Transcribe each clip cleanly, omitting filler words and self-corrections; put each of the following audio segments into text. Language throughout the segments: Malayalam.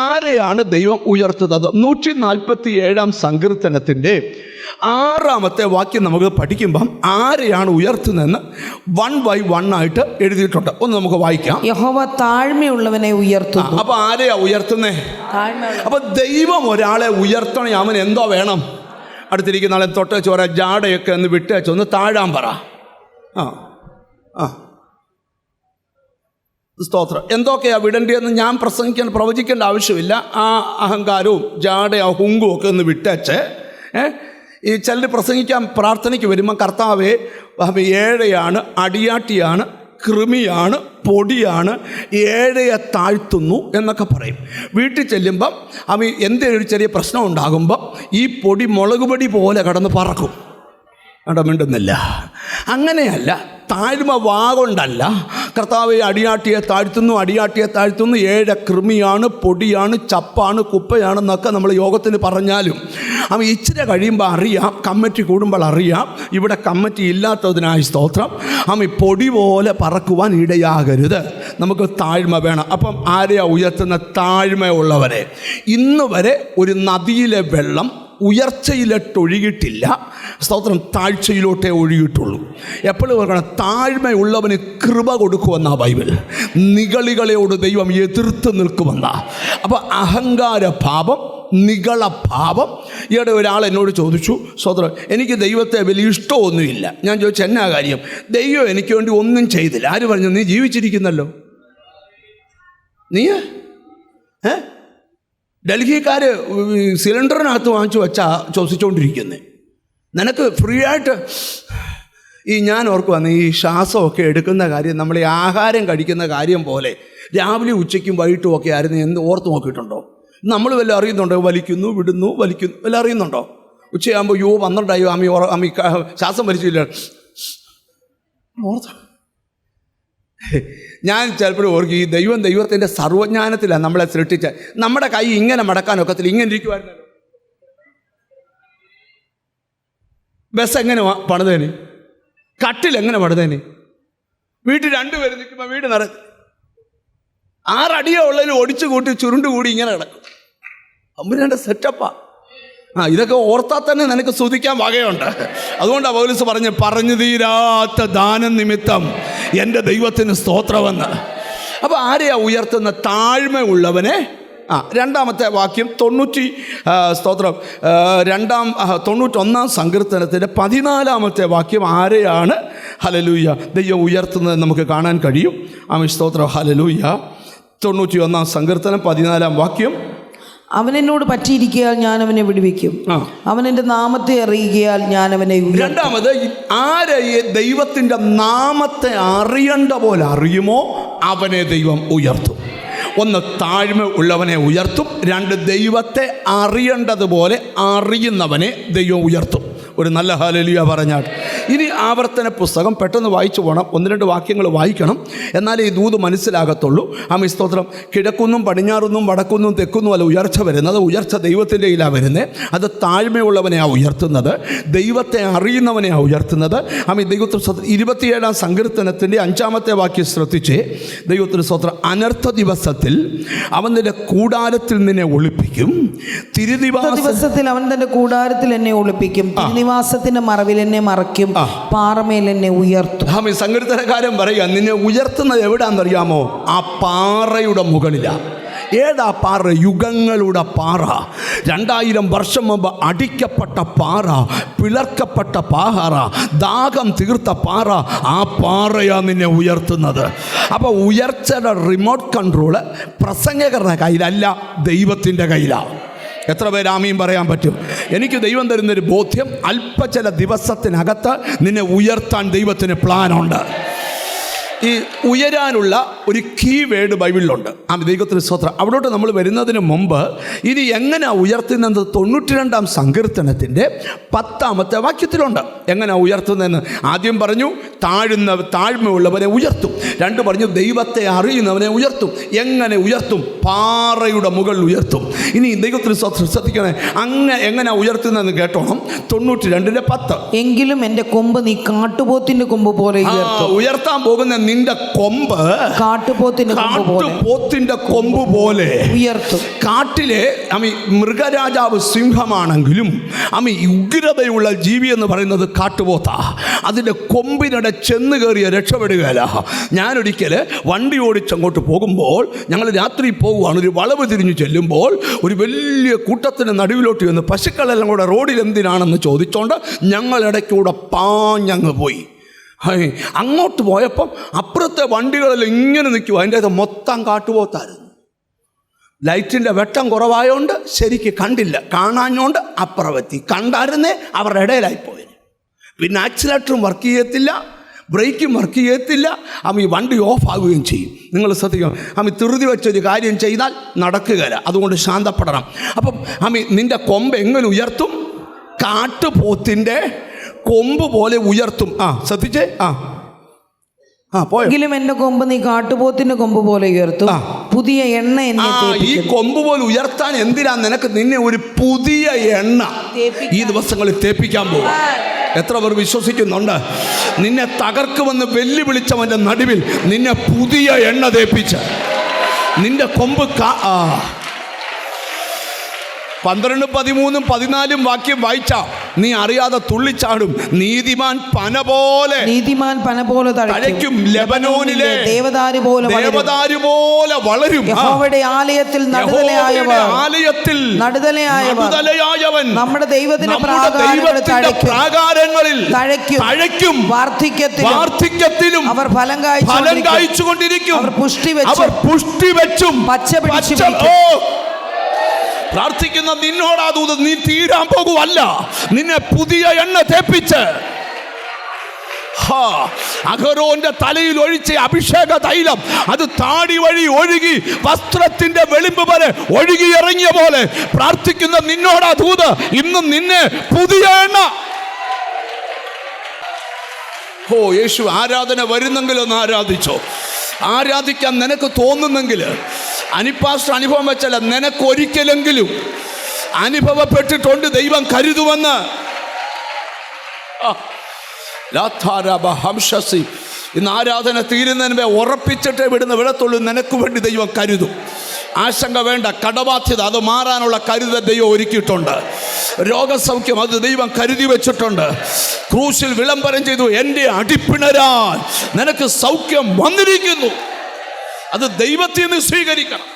ആരെയാണ് ദൈവം ഉയർത്തുന്നത്? 147 സങ്കീർത്തനത്തിൻ്റെ 6 വാക്യം നമുക്ക് പഠിക്കുമ്പം ആരെയാണ് ഉയർത്തുന്നതെന്ന് 1 by 1 ആയിട്ട് എഴുതിയിട്ടുണ്ട്. ഒന്ന് നമുക്ക് വായിക്കാം. യഹോവ താഴ്മയുള്ളവനെ ഉയർത്തുന്നു. അപ്പൊ ആരെയാ ഉയർത്തുന്നേ? അപ്പൊ ദൈവം ഒരാളെ ഉയർത്തണേ, അവൻ എന്തോ വേണം? അടുത്തിരിക്കുന്ന ആളെ തൊട്ട് ചോര ജാടയൊക്കെ ഒന്ന് വിട്ടേച്ച് ഒന്ന് താഴാൻ പറ. സ്തോത്രം. എന്തൊക്കെയാ വിടേണ്ടതെന്ന് ഞാൻ പ്രവചിക്കേണ്ട ആവശ്യമില്ല. ആ അഹങ്കാരവും ജാടയോ ഹുങ്കും ഒക്കെ ഒന്ന് വിട്ടേച്ച് ഈ ചിലർ പ്രസംഗിക്കാൻ പ്രാർത്ഥനയ്ക്ക് വരുമ്പോൾ കർത്താവേ ഏഴയാണ്, അടിയാട്ടിയാണ്, കൃമിയാണ്, പൊടിയാണ്, ഏഴയെ താഴ്ത്തുന്നു എന്നൊക്കെ പറയും. വീട്ടിൽ ചെല്ലുമ്പം എന്തെങ്കിലും ഒരു ചെറിയ പ്രശ്നം ഉണ്ടാകുമ്പം ഈ പൊടി മുളക് പൊടി പോലെ കടന്ന് പറക്കും. മിണ്ടുന്നില്ല. അങ്ങനെയല്ല, താഴ്മ വാഗൊണ്ടല്ല. കർത്താവ് അടിയാട്ടിയെ താഴ്ത്തുന്നു, ഏഴ് കൃമിയാണ്, പൊടിയാണ്, ചപ്പാണ്, കുപ്പയാണെന്നൊക്കെ നമ്മൾ യോഗത്തിന് പറഞ്ഞാലും ഇച്ചിരി കഴിയുമ്പോൾ അറിയാം, കമ്മിറ്റി കൂടുമ്പോൾ അറിയാം, ഇവിടെ കമ്മിറ്റി ഇല്ലാത്തതിനായി സ്തോത്രം. പൊടി പോലെ പറക്കുവാൻ ഇടയാകരുത്. നമുക്ക് താഴ്മ വേണം. അപ്പം ആരെയാ ഉയർത്തുന്ന? താഴ്മയുള്ളവരെ. ഇന്ന് വരെ ഒരു നദിയിലെ വെള്ളം ഉയർച്ചയിലോട്ടൊഴുകിയിട്ടില്ല, സ്തോത്രം, താഴ്ചയിലോട്ടേ ഒഴുകിയിട്ടുള്ളൂ. എപ്പോഴും ഓർക്കണം, താഴ്മയുള്ളവന് കൃപ കൊടുക്കുമെന്നാ ബൈബിൾ. നിഗളികളോട് ദൈവം എതിർത്ത് നിൽക്കുമെന്നാ. അപ്പോൾ അഹങ്കാരഭാവം, നിഗളഭാവം. ഈയിടെ ഒരാൾ എന്നോട് ചോദിച്ചു, സ്തോത്രം, എനിക്ക് ദൈവത്തെ വലിയ ഇഷ്ടമൊന്നുമില്ല. ഞാൻ ചോദിച്ചു, എന്നാ കാര്യം? ദൈവം എനിക്ക് വേണ്ടി ഒന്നും ചെയ്തില്ല. ആര് പറഞ്ഞു? നീ ജീവിച്ചിരിക്കുന്നല്ലോ. നീ ഡൽഹിക്കാർ സിലിണ്ടറിനകത്ത് വാങ്ങിച്ചു വെച്ചാ ശ്വസിച്ചുകൊണ്ടിരിക്കുന്നത്. നിനക്ക് ഫ്രീ ആയിട്ട് ഞാൻ ഓർക്കുവാന്ന്, ഈ ശ്വാസമൊക്കെ എടുക്കുന്ന കാര്യം നമ്മൾ ഈ ആഹാരം കഴിക്കുന്ന കാര്യം പോലെ രാവിലെ ഉച്ചയ്ക്കും വൈകിട്ടും ഒക്കെ ആയിരുന്നു. എന്ത് ഓർത്ത് നോക്കിയിട്ടുണ്ടോ? നമ്മൾ വല്ല അറിയുന്നുണ്ടോ? വലിക്കുന്നു, വിടുന്നു, വലിക്കുന്നു, വല്ല അറിയുന്നുണ്ടോ? ഉച്ചയാകുമ്പോൾ 12 അമ്മി ശ്വാസം വലിച്ചില്ല. ഓർത്ത് ഞാൻ ചിലപ്പോഴും ഓർക്കും, ഈ ദൈവത്തിൻ്റെ സർവ്വജ്ഞാനത്തിലാണ് നമ്മളെ സൃഷ്ടിച്ച. നമ്മുടെ കൈ ഇങ്ങനെ മടക്കാനൊക്കത്തില്ല, ഇങ്ങനെ ഇരിക്കുമായിരുന്നല്ലോ. ബസ് എങ്ങനെ പണിതേന്? കട്ടിൽ എങ്ങനെ പണിതേന്? വീട്ടിൽ 2 പേര് നിൽക്കുമ്പോൾ വീട് 6 അടിയോ ഉള്ളതിൽ ഒടിച്ചു കൂട്ടി ചുരുണ്ടുകൂടി ഇങ്ങനെ കിടക്കും. അമ്പതിനാണ്ട് സെറ്റപ്പാ. ഇതൊക്കെ ഓർത്താൽ തന്നെ നിനക്ക് സ്തുതിക്കാൻ വകയുണ്ട്. അതുകൊണ്ടാണ് പൗലോസ് പറഞ്ഞു തീരാത്ത ദാനം നിമിത്തം എൻ്റെ ദൈവത്തിന് സ്തോത്രമെന്ന്. അപ്പോൾ ആരെയാ ഉയർത്തുന്ന? താഴ്മയുള്ളവനെ. 2-ാമത്തെ വാക്യം 91 സങ്കീർത്തനത്തിൻ്റെ 14-ാമത്തെ വാക്യം ആരെയാണ് ഹല്ലേലൂയ ദൈവം ഉയർത്തുന്നത് നമുക്ക് കാണാൻ കഴിയും. സ്തോത്രം, ഹല്ലേലൂയ. 91 സങ്കീർത്തനം 14-ാം വാക്യം. അവൻ എന്നോട് പറ്റിയിരിക്കയാൽ ഞാൻ അവനെ വിടുവിക്കും, അവൻ എൻ്റെ നാമത്തെ അറിയുകയാൽ ഞാൻ അവനെ. രണ്ടാമത്, ആരെ ദൈവത്തിൻ്റെ നാമത്തെ അറിയേണ്ട പോലെ അറിയുമോ അവനെ ദൈവം ഉയർത്തും. 1, താഴ്മ ഉള്ളവനെ ഉയർത്തും. 2, ദൈവത്തെ അറിയേണ്ടതുപോലെ അറിയുന്നവനെ ദൈവം ഉയർത്തും. ഒരു നല്ല ഹല്ലേലൂയ പറഞ്ഞാൽ. ഇനി ആവർത്തന പുസ്തകം പെട്ടെന്ന് വായിച്ചു പോകണം, 1-2 വാക്യങ്ങൾ വായിക്കണം, എന്നാലേ ഈ ദൂത് മനസ്സിലാകത്തുള്ളൂ. സ്തോത്രം. കിഴക്കുന്നും പടിഞ്ഞാറുന്നും വടക്കുന്നും തെക്കുന്നും അല്ല ഉയർച്ച വരുന്നത്. ഉയർച്ച ദൈവത്തിൻ്റെ കയ്യിലാണ് വരുന്നത്. അത് താഴ്മയുള്ളവനെയാണ് ഉയർത്തുന്നത്, ദൈവത്തെ അറിയുന്നവനെയാണ് ഉയർത്തുന്നത്. ദൈവത്തിന് 27-ാം സങ്കീർത്തനത്തിൻ്റെ 5-ാമത്തെ വാക്യം ശ്രദ്ധിച്ച്, ദൈവത്തിന് സ്തോത്രം. അനർത്ഥ ദിവസത്തിൽ അവൻ നിന്റെ കൂടാരത്തിൽ നിന്നെ ഒളിപ്പിക്കും, ദിവസത്തിൽ അവൻ തന്റെ കൂടാരത്തിൽ എന്നെ ഒളിപ്പിക്കും, തിരുനിവാസത്തിന്റെ മറവിൽ എന്നെ മറയ്ക്കും, പാറമേൽ എന്നെ ഉയർത്തും. സങ്കീർത്തനക്കാരൻ പറയുക, നിന്നെ ഉയർത്തുന്നത് എവിടാന്നറിയാമോ? ആ പാറയുടെ മുകളിലാണ്. ഏതാ പാറ? യുഗങ്ങളുടെ പാറ. 2000 വർഷം മുമ്പ് അടിക്കപ്പെട്ട പാറ, പിളർക്കപ്പെട്ട പാറ, ദാഹം തീർത്ത പാറ. ആ പാറയാണ് നിന്നെ ഉയർത്തുന്നത്. അപ്പോൾ ഉയർച്ചയുടെ റിമോട്ട് കൺട്രോള് പ്രസംഗകരുടെ കയ്യിലല്ല, ദൈവത്തിൻ്റെ കയ്യിലാണ്. എത്ര പേര് ആമീൻ പറയാൻ പറ്റും? എനിക്ക് ദൈവം തരുന്നൊരു ബോധ്യം, ചില ദിവസത്തിനകത്ത് നിന്നെ ഉയർത്താൻ ദൈവത്തിന് പ്ലാനുണ്ട്. ഈ ഉയരാനുള്ള ഒരു കീ വേർഡ് ബൈബിളിലുണ്ട്. ദൈവത്തിന് സ്തോത്രം. അവിടോട്ട് നമ്മൾ വരുന്നതിന് മുമ്പ് ഇനി എങ്ങനെ ഉയർത്തുന്നത് 92-ാം സങ്കീർത്തനത്തിൻ്റെ 10-ാമത്തെ വാക്യത്തിലുണ്ട്. എങ്ങനെ ഉയർത്തുന്നതെന്ന് ആദ്യം പറഞ്ഞു, താഴ്മയുള്ളവനെ ഉയർത്തും. 2 പറഞ്ഞു, ദൈവത്തെ അറിയുന്നവനെ ഉയർത്തും. എങ്ങനെ ഉയർത്തും? പാറയുടെ മുകളിൽ ഉയർത്തും. ഇനി ദൈവത്തിന് ശ്രദ്ധിക്കണേ, എങ്ങനെ ഉയർത്തുന്നതെന്ന് കേട്ടോണം. 92-ന്റെ 10. എങ്കിലും എൻ്റെ കൊമ്പ് നീ കാട്ടുപോത്തിന്റെ കൊമ്പ് പോലെ ഉയർത്താൻ പോകുന്ന നിന്റെ കൊമ്പ് കാട്ടുപോത്തിന്റെ കൊമ്പ് പോലെ ഉയർത്തും. കാട്ടിലെ മൃഗരാജാവ് സിംഹമാണെങ്കിലും ഉഗ്രതയുള്ള ജീവി എന്ന് പറയുന്നത് കാട്ടുപോത്താ. അതിൻ്റെ കൊമ്പിനിടെ ചെന്ന് കയറിയ രക്ഷപ്പെടുകയല്ല. ഞാനൊരിക്കൽ വണ്ടി ഓടിച്ചങ്ങോട്ട് പോകുമ്പോൾ, ഞങ്ങൾ രാത്രി പോകുവാണ്, ഒരു വളവ് തിരിഞ്ഞു ചെല്ലുമ്പോൾ ഒരു വലിയ കൂട്ടത്തിന് നടുവിലോട്ട് വന്ന് പശുക്കളെല്ലാം കൂടെ റോഡിൽ എന്തിനാണെന്ന് ചോദിച്ചോണ്ട് ഞങ്ങൾ ഇടയ്ക്കൂടെ പാഞ്ഞങ്ങ് പോയി. അങ്ങോട്ട് പോയപ്പം അപ്പുറത്തെ വണ്ടികളെല്ലാം ഇങ്ങനെ നിൽക്കും, അതിൻ്റെ മൊത്തം കാട്ടുപോത്തായിരുന്നു. ലൈറ്റിൻ്റെ വെട്ടം കുറവായോണ്ട് ശരിക്ക് കണ്ടില്ല, കാണാഞ്ഞോണ്ട് അപ്പുറമെത്തി. കണ്ടായിരുന്നേ അവരുടെ ഇടയിലായിപ്പോയി. പിന്നെ ആക്സിലേറ്ററും വർക്ക് ചെയ്യത്തില്ല, ബ്രേക്കും വർക്ക് ചെയ്യത്തില്ല, ഈ വണ്ടി ഓഫ് ആവുകയും ചെയ്യും. നിങ്ങൾ ശ്രദ്ധിക്കണം, ധൃതി വെച്ചൊരു കാര്യം ചെയ്താൽ നടക്കുകയില്ല. അതുകൊണ്ട് ശാന്തപ്പെടണം. അപ്പം നിന്റെ കൊമ്പ് എങ്ങനെ ഉയർത്തും? കാട്ടുപോത്തിൻ്റെ കൊമ്പ് പോലെ ഉയർത്തും. ശ്രദ്ധിച്ചേ. എങ്കിലും എന്റെ കൊമ്പ് നീ കാട്ടുപോത്തിന്റെ കൊമ്പ് പോലെ ഉയർത്തും, പുതിയ എണ്ണ എന്നെ ഈ കൊമ്പ് പോലെ ഉയർത്താൻ എന്തിനാ നിന്നെ ഒരു പുതിയ എണ്ണ ഈ ദിവസങ്ങളിൽ തേപ്പിക്കാൻ പോകും. എത്ര പേർ വിശ്വസിക്കുന്നുണ്ട്? നിന്നെ തകർക്കുമെന്ന് വെല്ലുവിളിച്ചവന്റെ നടുവിൽ നിന്നെ പുതിയ എണ്ണ തേപ്പിച്ച് നിന്റെ കൊമ്പ് 12, 13, 14 വാക്യം വായിച്ച നീ അറിയാതെ തുള്ളിച്ചാടും. നീതിമാൻ പന പോലെ തഴയ്ക്കും, ലെബനോനിലെ ദേവദാരു പോലെ വളരും. യഹോവയുടെ ആലയത്തിൽ നടുതലയായവൻ നമ്മുടെ ദൈവത്തിന്റെ പ്രാകാരങ്ങളിൽ തഴയ്ക്കും. വാർദ്ധക്യത്തിലും അവർ ഫലം കായ്ച്ചുകൊണ്ടിരിക്കും. അവർ പുഷ്ടി വെച്ചും പച്ച പിടിച്ചും. പ്രാർത്ഥിക്കുന്ന നിന്നോടാ ദൂത്, നീ തീരാൻ പോകുവല്ല, നിന്നെ പുതിയ എണ്ണ തേപ്പിച്ച് അഹരോന്റെ തലയിൽ ഒഴിച്ച അഭിഷേക തൈലം അത് താടി വഴി ഒഴുകി വസ്ത്രത്തിന്റെ വെളിമ്പ് വരെ ഒഴുകി ഇറങ്ങിയ പോലെ പ്രാർത്ഥിക്കുന്ന നിന്നോടാ ദൂത്, ഇന്നും നിന്നെ പുതിയ എണ്ണ. യേശു ആരാധന വരുന്നെങ്കിൽ ഒന്ന് ആരാധിച്ചോ. ആരാധിക്കാൻ നിനക്ക് തോന്നുന്നെങ്കിൽ, അനിപ്പാസ്റ്റർ അനുഭവം വെച്ചല്ല, നിനക്കൊരിക്കലെങ്കിലും അനുഭവപ്പെട്ടിട്ടുണ്ട് ദൈവം കരുതുമെന്ന്. ഇന്ന് ആരാധന തീരുന്നതിന് ഉറപ്പിച്ചിട്ടേ വിടത്തുള്ളൂ. നിനക്ക് വേണ്ടി ദൈവം കരുതും. ആശങ്ക വേണ്ട. കടബാധ്യത അത് മാറാനുള്ള കരുതൽ ദൈവം ഒരുക്കിയിട്ടുണ്ട്. രോഗസൗഖ്യം അത് ദൈവം കരുതി വെച്ചിട്ടുണ്ട്. ക്രൂശിൽ വിളംബരം ചെയ്തു, എൻ്റെ അടിപ്പിണരാൽ നിനക്ക് സൗഖ്യം വന്നിരിക്കുന്നു. അത് ദൈവത്തിൽ നിന്ന് സ്വീകരിക്കണം.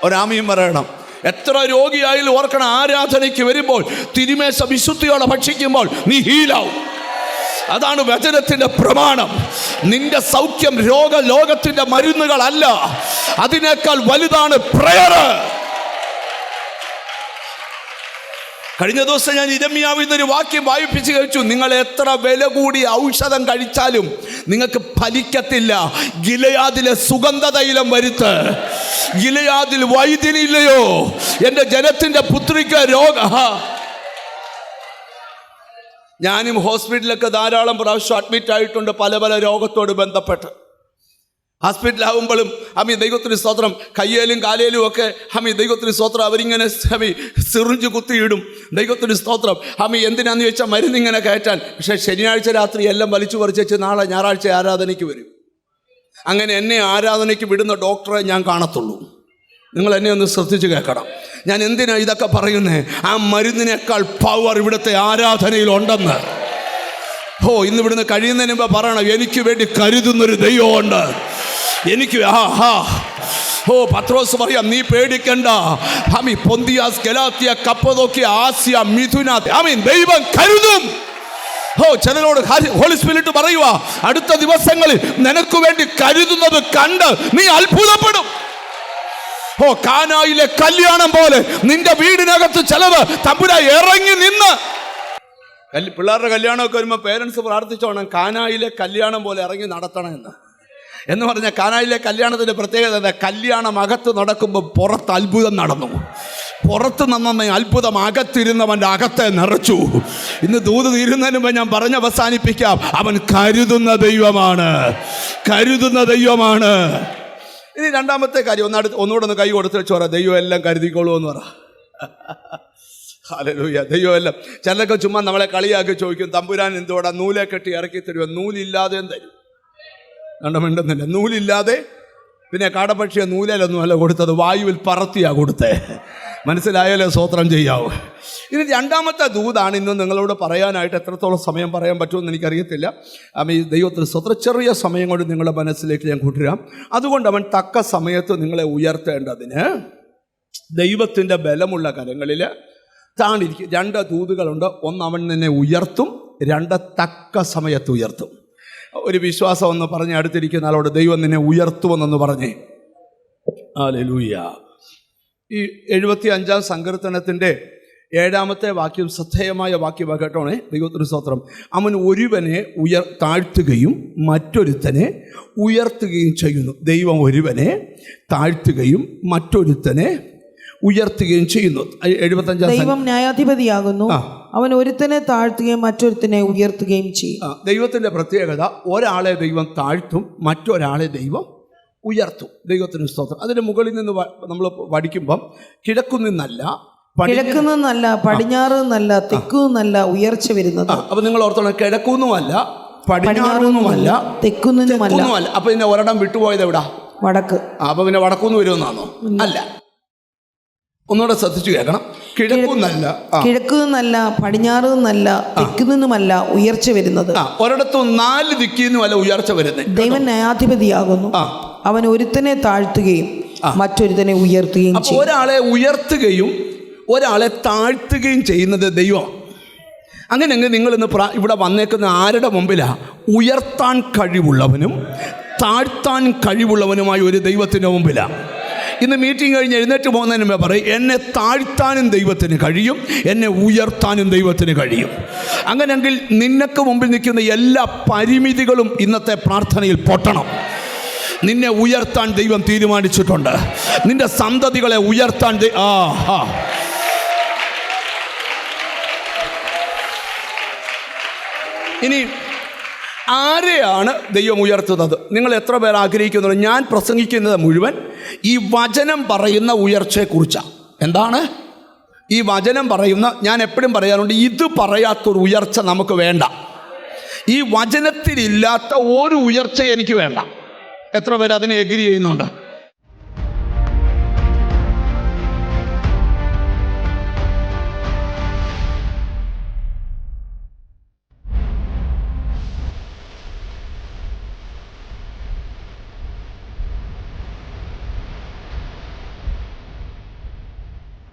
ഒരാമയും പറയണം. എത്ര രോഗിയായാലും ഓർക്കണം, ആരാധനയ്ക്ക് വരുമ്പോൾ തിരുമേശ വിശുദ്ധിയോടെ ഭക്ഷിക്കുമ്പോൾ നീ ഹീലാവും. അതാണ് വചനത്തിന്റെ പ്രമാണം. നിന്റെ സൗഖ്യം ലോകത്തിന്റെ മരുന്നുകളല്ല, അതിനേക്കാൾ വലുതാണ് പ്രയർ. കഴിഞ്ഞ ദിവസം ഞാൻ ഇരമ്യാവിൽ നിന്നൊരു വാക്യം വായിപ്പിച്ച് കഴിച്ചു. നിങ്ങൾ എത്ര വില കൂടിയ ഔഷധം കഴിച്ചാലും നിങ്ങൾക്ക് ഫലിക്കത്തില്ല. ഗിലെയാദിലെ സുഗന്ധതൈലം വരുത്ത്. ഗിലെയാദിൽ വൈദ്യനില്ലയോ? എൻ്റെ ജനത്തിൻ്റെ പുത്രിക്ക് ഞാനും ഹോസ്പിറ്റലിലൊക്കെ ധാരാളം പ്രാവശ്യം അഡ്മിറ്റ് ആയിട്ടുണ്ട്, പല പല രോഗത്തോട് ബന്ധപ്പെട്ട്. ഹോസ്പിറ്റലാകുമ്പോഴും ദൈവത്തിന് സ്തോത്രം, കയ്യേലും കാലേലും ഒക്കെ ദൈവത്തിന് സ്തോത്രം അവരിങ്ങനെ സിറിഞ്ച് കുത്തിയിടും. ദൈവത്തിന് സ്തോത്രം. എന്തിനാന്ന് ചോദിച്ചാൽ മരുന്നിങ്ങനെ കയറ്റാൻ. പക്ഷേ ശനിയാഴ്ച രാത്രി എല്ലാം വലിച്ചു പറിച്ചു നാളെ ഞായറാഴ്ച ആരാധനയ്ക്ക് വരും. അങ്ങനെ എന്നെ ആരാധനയ്ക്ക് വിടുന്ന ഡോക്ടറെ ഞാൻ കാണത്തുള്ളൂ. നിങ്ങൾ എന്നെ ഒന്ന് ശ്രദ്ധിച്ച് കേൾക്കണം. ഞാൻ എന്തിനാ ഇതൊക്കെ പറയുന്നേ? ആ മരുന്നിനേക്കാൾ പവർ ഇവിടുത്തെ ആരാധനയിലുണ്ടെന്ന്. ഇന്ന് ഇവിടുന്ന് കഴിയുന്നതിന് മുമ്പ് പറയണം, എനിക്ക് വേണ്ടി കരുതുന്നൊരു ദൈവമുണ്ട്. എനിക്ക് പത്രോസ് പറയാം, നീ പേടിക്കണ്ട. പൊന്തിയാസ്, ഗലാത്യ, കപ്പദോക്യ, ആസ്യ, മിഥുന, ദൈവം കരുതും. ചിലരോട് ഹോളി സ്പിരിറ്റ് പറയുക, അടുത്ത ദിവസങ്ങളിൽ നിനക്ക് വേണ്ടി കരുതുന്നത് കണ്ട് നീ അത്ഭുതപ്പെടും. കാനായിലെ കല്യാണം പോലെ നിന്റെ വീടിനകത്ത് ചിലവ് തമ്പുരാൻ ഇറങ്ങി നിന്ന്. പിള്ളേരുടെ കല്യാണമൊക്കെ വരുമ്പോൾ പേരൻസ് പ്രാർത്ഥിച്ചോണം, കാനായിലെ കല്യാണം പോലെ ഇറങ്ങി നടത്തണമെന്ന്. എന്ന് പറഞ്ഞാൽ കാനായിലെ കല്യാണത്തിൻ്റെ പ്രത്യേകത എന്താ? കല്യാണം അകത്ത് നടക്കുമ്പോൾ പുറത്ത് അത്ഭുതം നടന്നു. പുറത്ത് നിന്ന അത്ഭുതം അകത്തിരുന്നവൻ്റെ അകത്തെ നിറച്ചു. ഇന്ന് ദൂത് തീരുന്നതിന് മുമ്പ് ഞാൻ പറഞ്ഞ് അവസാനിപ്പിക്കാം, അവൻ കരുതുന്ന ദൈവമാണ്, കരുതുന്ന ദൈവമാണ്. ഇനി രണ്ടാമത്തെ കാര്യം, ഒന്നുകൂടെ ഒന്ന് കൈ കൊടുത്ത് വെച്ച് പറ, ദൈവം എല്ലാം കരുതിക്കോളൂ എന്ന് പറ. ഹല്ലേലൂയ. ദൈവം എല്ലാം. ചിലരൊക്കെ ചുമ്മാ നമ്മളെ കളിയാക്കി ചോദിക്കും, തമ്പുരാൻ എന്തോടാ നൂലെ കെട്ടി ഇറക്കി തരുമോ? നൂലില്ലാതെയും തരും. മിണ്ടുന്നില്ല. നൂലില്ലാതെ പിന്നെ കാടപ്പക്ഷിയെ നൂലിലൊന്നുമല്ല കൊടുത്തത്, വായുവിൽ പറത്തിയാണ് കൊടുത്തേ. മനസ്സിലായാലേ സ്തോത്രം ചെയ്യാവൂ. ഇനി രണ്ടാമത്തെ ദൂതാണ് ഇന്ന് നിങ്ങളോട് പറയാനായിട്ട്. എത്രത്തോളം സമയം പറയാൻ പറ്റുമെന്ന് എനിക്കറിയത്തില്ല. ഈ ദൈവത്തിന് സ്തോത്രം. ചെറിയ സമയം കൊണ്ട് നിങ്ങളുടെ മനസ്സിലേക്ക് ഞാൻ കൊണ്ടുവരാം. അതുകൊണ്ട് അവൻ തക്ക സമയത്ത് നിങ്ങളെ ഉയർത്തേണ്ടതിന് ദൈവത്തിൻ്റെ ബലമുള്ള കരങ്ങളിൽ താണിരിക്കും. 2 ദൂതുകളുണ്ട്. ഒന്ന് അവൻ നിന്നെ ഉയർത്തും, 2 തക്ക സമയത്ത് ഉയർത്തും. ഒരു വിശ്വാസം എന്ന് പറഞ്ഞ് അടുത്തിരിക്കുന്ന ആളോട് ദൈവം നിന്നെ ഉയർത്തുമെന്നൊന്ന് പറഞ്ഞേ. ഹല്ലേലൂയ. ഈ 75-ാം സങ്കീർത്തനത്തിൻ്റെ 7-ാമത്തെ വാക്യം ശ്രദ്ധേയമായ വാക്യമാണ് കേട്ടോണേ. ദൈവത്തിന് സ്തോത്രം. അവൻ ഒരുവനെ താഴ്ത്തുകയും മറ്റൊരുത്തനെ ഉയർത്തുകയും ചെയ്യുന്നു. ദൈവം ഒരുവനെ താഴ്ത്തുകയും മറ്റൊരുത്തനെ ഉയർത്തുകയും ചെയ്യുന്നു. 75-ാം ദൈവം ന്യായാധിപതിയാകുന്നു, അവൻ ഒരുത്തനെ താഴ്ത്തുകയും മറ്റൊരുത്തനെ ഉയർത്തുകയും ചെയ്യും. ദൈവത്തിൻ്റെ പ്രത്യേകത, ഒരാളെ ദൈവം താഴ്ത്തും, മറ്റൊരാളെ ദൈവം ഉയർത്തും. ദൈവത്തിന് സ്തോത്രം. അതിന് മുകളിൽ നിന്ന് നമ്മൾ പഠിക്കുമ്പം കിഴക്കുനിന്നല്ല, പടിഞ്ഞാറ് നിന്നല്ല, തെക്കുനിന്നല്ല ഉയർച്ച വരുന്നത്. അപ്പൊ നിങ്ങൾ ഓർത്തോണം, കിഴക്കുന്നുമല്ല, പടിഞ്ഞാറുന്നുമല്ല, തെക്കുനിന്നുമല്ല. അപ്പൊ പിന്നെ ഒരിടം വിട്ടുപോയത് എവിടാ? വടക്ക്. അപ്പൊ പിന്നെ വടക്കുന്ന് വരുമെന്നാണോ? അല്ല, ഒന്നുകൂടെ ശ്രദ്ധിച്ചു കേൾക്കണം. കിഴക്കുനിന്നല്ല, പടിഞ്ഞാറ് നിന്നല്ല, തെക്കു നിന്നുമല്ല ഉയർച്ച വരുന്നത്. ഒരിടത്തും 4 ദിക്കിന്നുമല്ല ഉയർച്ച വരുന്നത്. ദൈവം ന്യായാധിപതിയാകുന്നു, അവൻ ഒരുത്തനെ താഴ്ത്തുകയും മറ്റൊരുത്തനെ ഉയർത്തുകയും ചെയ്യും. ഒരാളെ ഉയർത്തുകയും ഒരാളെ താഴ്ത്തുകയും ചെയ്യുന്നത് ദൈവം. അങ്ങനെയെങ്കിൽ നിങ്ങൾ ഇന്ന് ഇവിടെ വന്നേക്കുന്ന ആരുടെ മുമ്പിലാണ്? ഉയർത്താൻ കഴിവുള്ളവനും താഴ്ത്താൻ കഴിവുള്ളവനുമായ ഒരു ദൈവത്തിൻ്റെ മുമ്പിലാണ്. ഇന്ന് മീറ്റിംഗ് കഴിഞ്ഞ് എഴുന്നേറ്റ് പോകുന്നതിന് മുമ്പേ പറയും, എന്നെ താഴ്ത്താനും ദൈവത്തിന് കഴിയും, എന്നെ ഉയർത്താനും ദൈവത്തിന് കഴിയും. അങ്ങനെയെങ്കിൽ നിനക്ക് മുമ്പിൽ നിൽക്കുന്ന എല്ലാ പരിമിതികളും ഇന്നത്തെ പ്രാർത്ഥനയിൽ പൊട്ടണം. നിന്നെ ഉയർത്താൻ ദൈവം തീരുമാനിച്ചിട്ടുണ്ട്. നിന്റെ സന്തതികളെ ഉയർത്താൻ ഇനി ആരെയാണ് ദൈവം ഉയർത്തുന്നത്? നിങ്ങൾ എത്ര പേർ ആഗ്രഹിക്കുന്നുണ്ട്? ഞാൻ പ്രസംഗിക്കുന്നത് മുഴുവൻ ഈ വചനം പറയുന്ന ഉയർച്ചയെക്കുറിച്ചാണ്. എന്താണ് ഈ വചനം പറയുന്ന? ഞാൻ എപ്പോഴും പറയാറുണ്ട്, ഇത് പറയാത്തൊരു ഉയർച്ച നമുക്ക് വേണ്ട. ഈ വചനത്തിലില്ലാത്ത ഒരു ഉയർച്ച എനിക്ക് വേണ്ട. എത്ര പേര് അതിനെ എഗ്രി ചെയ്യുന്നുണ്ട്?